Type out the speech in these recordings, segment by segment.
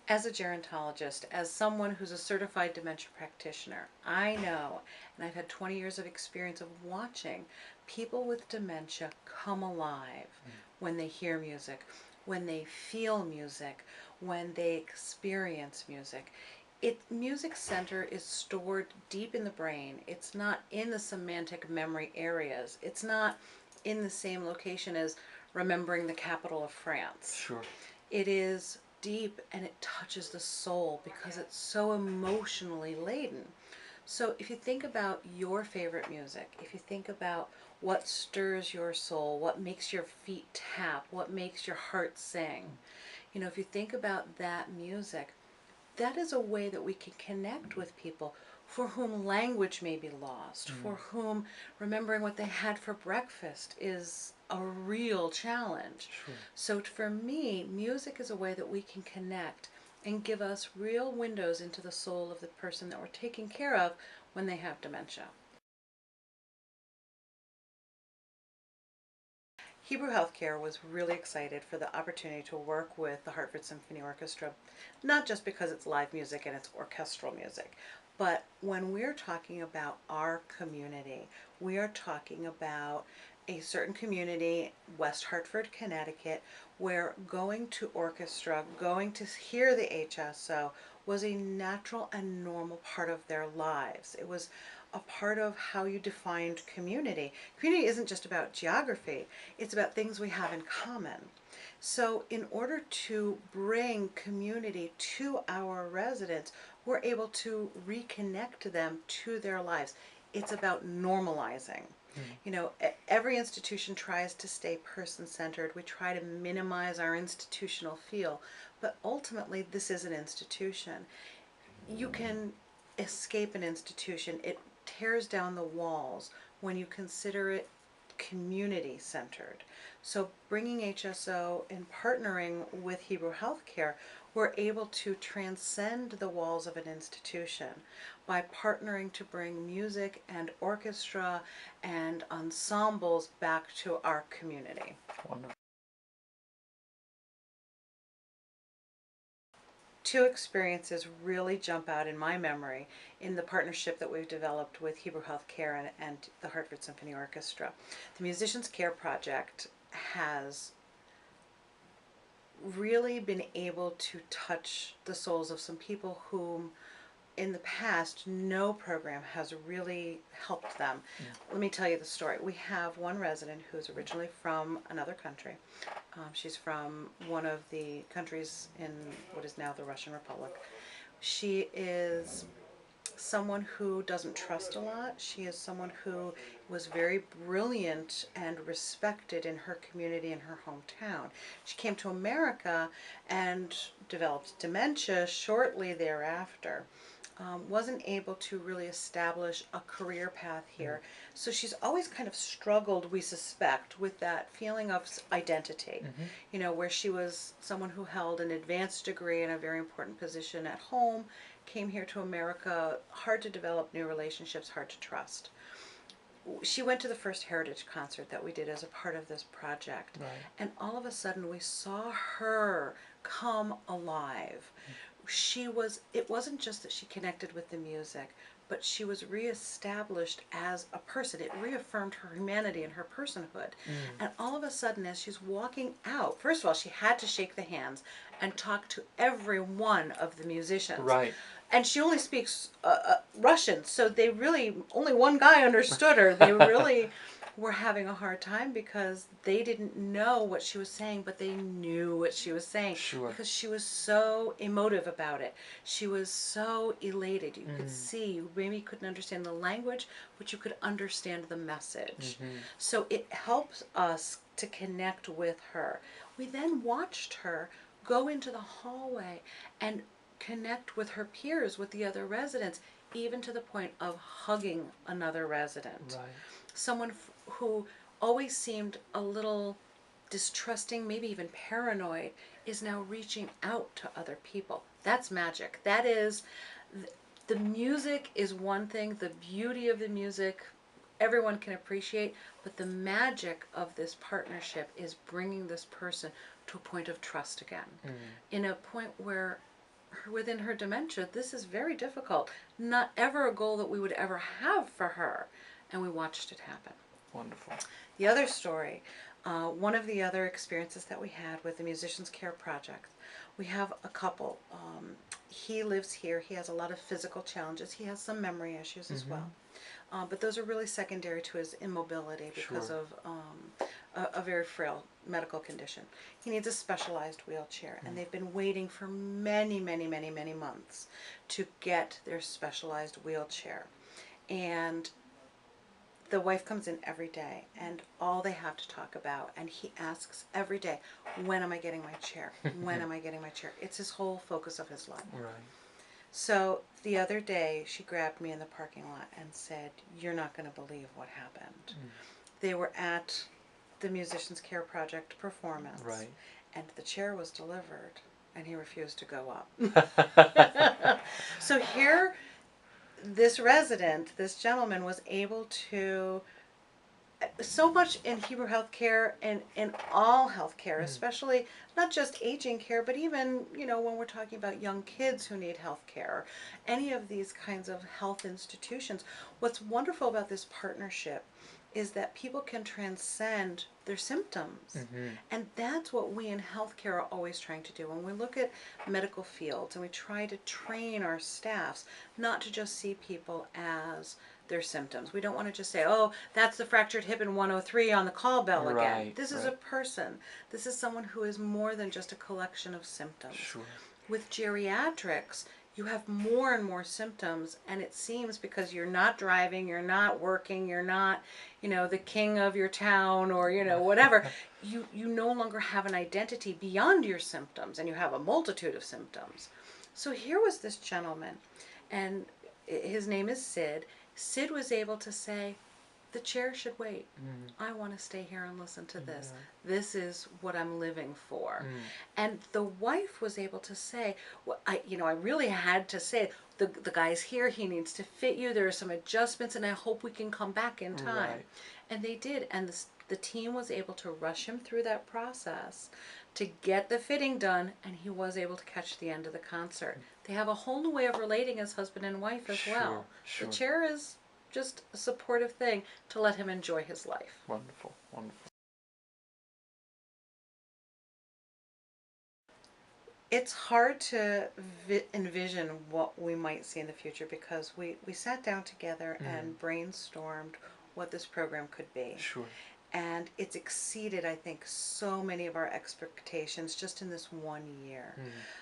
As a gerontologist, as someone who's a certified dementia practitioner, I know, and I've had 20 years of experience of watching people with dementia come alive when they hear music, when they feel music, when they experience music. Music center is stored deep in the brain. It's not in the semantic memory areas. It's not in the same location as remembering the capital of France. Sure. It is deep and it touches the soul because it's so emotionally laden. So if you think about your favorite music, if you think about what stirs your soul, what makes your feet tap, what makes your heart sing, if you think about that music, that is a way that we can connect with people for whom language may be lost, for whom remembering what they had for breakfast is a real challenge. Sure. So for me, music is a way that we can connect and give us real windows into the soul of the person that we're taking care of when they have dementia. Hebrew Healthcare was really excited for the opportunity to work with the Hartford Symphony Orchestra, not just because it's live music and it's orchestral music, but when we're talking about our community, we are talking about a certain community, West Hartford, Connecticut, where going to orchestra, going to hear the HSO was a natural and normal part of their lives. It was a part of how you defined community. Community isn't just about geography, it's about things we have in common. So in order to bring community to our residents, we're able to reconnect them to their lives. It's about normalizing. Every institution tries to stay person-centered. We try to minimize our institutional feel, but ultimately this is an institution. You can escape an institution. It tears down the walls when you consider it community centered. So bringing HSO and partnering with Hebrew Healthcare, we're able to transcend the walls of an institution by partnering to bring music and orchestra and ensembles back to our community. Wonderful. Two experiences really jump out in my memory in the partnership that we've developed with Hebrew Healthcare and the Hartford Symphony Orchestra. The Musicians Care Project has really been able to touch the souls of some people whom in the past no program has really helped them. Let me tell you the story. We have one resident who's originally from another country. She's from one of the countries in what is now the Russian Republic. She is someone who doesn't trust a lot. She is someone who was very brilliant and respected in her community in her hometown. She came to America and developed dementia shortly thereafter. Wasn't able to really establish a career path here. So she's always kind of struggled, we suspect, with that feeling of identity. Where she was someone who held an advanced degree in a very important position at home, came here to America, hard to develop new relationships, hard to trust. She went to the first Heritage concert that we did as a part of this project. Right. And all of a sudden we saw her come alive. It wasn't just that she connected with the music, but she was reestablished as a person. It reaffirmed her humanity and her personhood. And all of a sudden, as she's walking out, first of all, she had to shake the hands and talk to every one of the musicians. Right. And she only speaks Russian, so they really, only one guy understood her. They really were having a hard time because they didn't know what she was saying, but they knew what she was saying. Sure. Because she was so emotive about it. She was so elated. You could see, you maybe couldn't understand the language, but you could understand the message. So it helps us to connect with her. We then watched her go into the hallway and connect with her peers, with the other residents, even to the point of hugging another resident. Right. Someone who always seemed a little distrusting, maybe even paranoid, is now reaching out to other people. That's magic. That is, the music is one thing, the beauty of the music everyone can appreciate, but the magic of this partnership is bringing this person to a point of trust again. In a point where within her dementia, this is very difficult. Not ever a goal that we would ever have for her. And we watched it happen. Wonderful. The other story, one of the other experiences that we had with the Musicians Care Project, we have a couple. He lives here. He has a lot of physical challenges. He has some memory issues as well. But those are really secondary to his immobility because Sure. of a very frail medical condition. He needs a specialized wheelchair, and they've been waiting for many, many, many, many months to get their specialized wheelchair. And the wife comes in every day, and all they have to talk about, and he asks every day, when am I getting my chair? When am I getting my chair? It's his whole focus of his life. Right. So the other day, she grabbed me in the parking lot and said, "You're not going to believe what happened." They were at the Musicians Care Project performance, Right. and the chair was delivered, and he refused to go up. So here, this resident, this gentleman, was able to, so much in Hebrew healthcare and in all healthcare, especially not just aging care, but even, when we're talking about young kids who need healthcare, any of these kinds of health institutions. What's wonderful about this partnership is that people can transcend their symptoms. And that's what we in healthcare are always trying to do. When we look at medical fields and we try to train our staffs not to just see people as their symptoms. We don't want to just say, "Oh, that's the fractured hip in 103 on the call bell again." Right, This is a person. This is someone who is more than just a collection of symptoms. Sure. With geriatrics, you have more and more symptoms, and it seems because you're not driving, you're not working, you're not, the king of your town, or whatever, you no longer have an identity beyond your symptoms, and you have a multitude of symptoms. So here was this gentleman, and his name is Sid. Sid was able to say, "The chair should wait. I want to stay here and listen to this. This is what I'm living for." And the wife was able to say, "Well, I really had to say, the guy's here. He needs to fit you. There are some adjustments, and I hope we can come back in time." Right. And they did, and the team was able to rush him through that process to get the fitting done, and he was able to catch the end of the concert. They have a whole new way of relating as husband and wife as well. Sure. The chair is just a supportive thing to let him enjoy his life. Wonderful. Wonderful. It's hard to envision what we might see in the future because we sat down together and brainstormed what this program could be. Sure. And it's exceeded, I think, so many of our expectations just in this 1 year.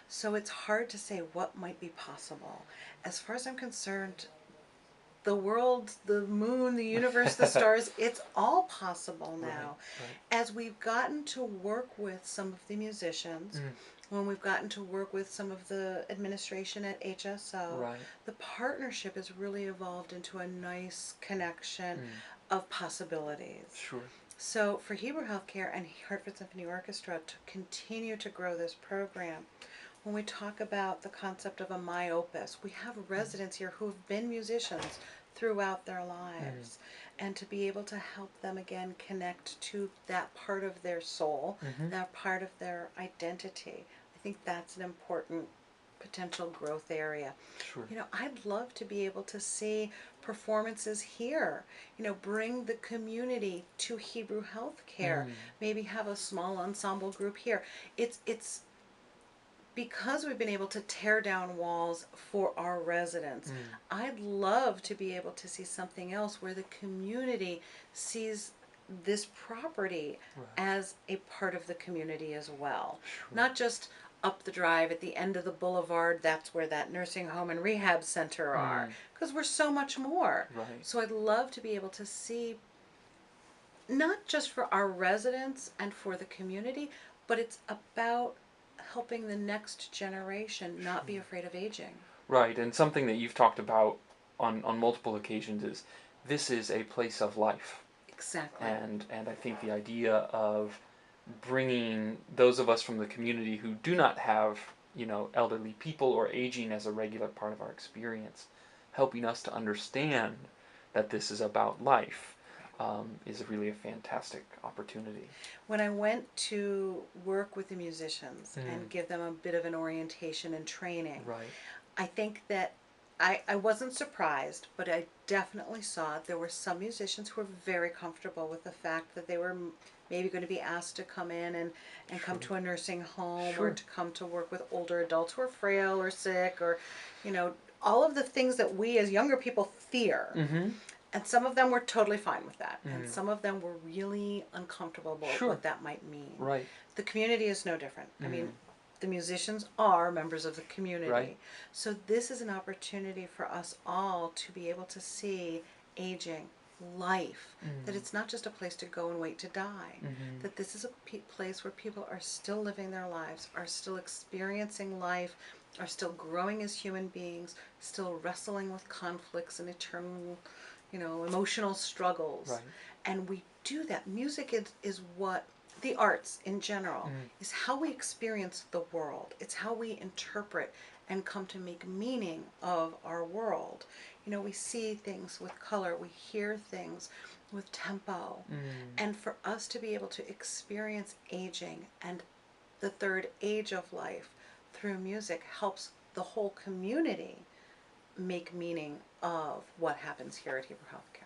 So it's hard to say what might be possible. As far as I'm concerned, the world, the moon, the universe, the stars, it's all possible now. Right. As we've gotten to work with some of the musicians, when we've gotten to work with some of the administration at HSO, Right. the partnership has really evolved into a nice connection of possibilities. Sure. So for Hebrew Healthcare and Hartford Symphony Orchestra to continue to grow this program, when we talk about the concept of a myopus, we have residents here who have been musicians throughout their lives. And to be able to help them again connect to that part of their soul, that part of their identity, I think that's an important potential growth area. Sure. I'd love to be able to see performances here, bring the community to Hebrew Healthcare, maybe have a small ensemble group here. It's because we've been able to tear down walls for our residents. I'd love to be able to see something else where the community sees this property as a part of the community as well. Sure. Not just up the drive at the end of the boulevard, that's where that nursing home and rehab center are, because we're so much more. Right. So I'd love to be able to see, not just for our residents and for the community, but it's about helping the next generation not be afraid of aging. Right, and something that you've talked about on multiple occasions is this is a place of life. Exactly. And I think the idea of bringing those of us from the community who do not have, elderly people or aging as a regular part of our experience, helping us to understand that this is about life. is really a fantastic opportunity. When I went to work with the musicians and Mm. give them a bit of an orientation and training, Right. I think that I wasn't surprised, but I definitely saw there were some musicians who were very comfortable with the fact that they were maybe going to be asked to come in and come Sure. to a nursing home or Sure. to come to work with older adults who are frail or sick or, you know, all of the things that we as younger people fear. Mm-hmm. And some of them were totally fine with that. And Mm. some of them were really uncomfortable about Sure. what that might mean. Right. The community is no different. I Mm. mean, the musicians are members of the Right. community. So this is an opportunity for us all to be able to see aging, life, that Mm. it's not just a place to go and wait to die, Mm-hmm. that this is a place where people are still living their lives, are still experiencing life, are still growing as human beings, still wrestling with conflicts and eternal, emotional struggles. Right. And we do that. Music is what the arts in general Mm. is how we experience the world. It's how we interpret and come to make meaning of our world. We see things with color, we hear things with tempo. Mm. And for us to be able to experience aging and the third age of life through music helps the whole community make meaning of what happens here at Hebrew Healthcare.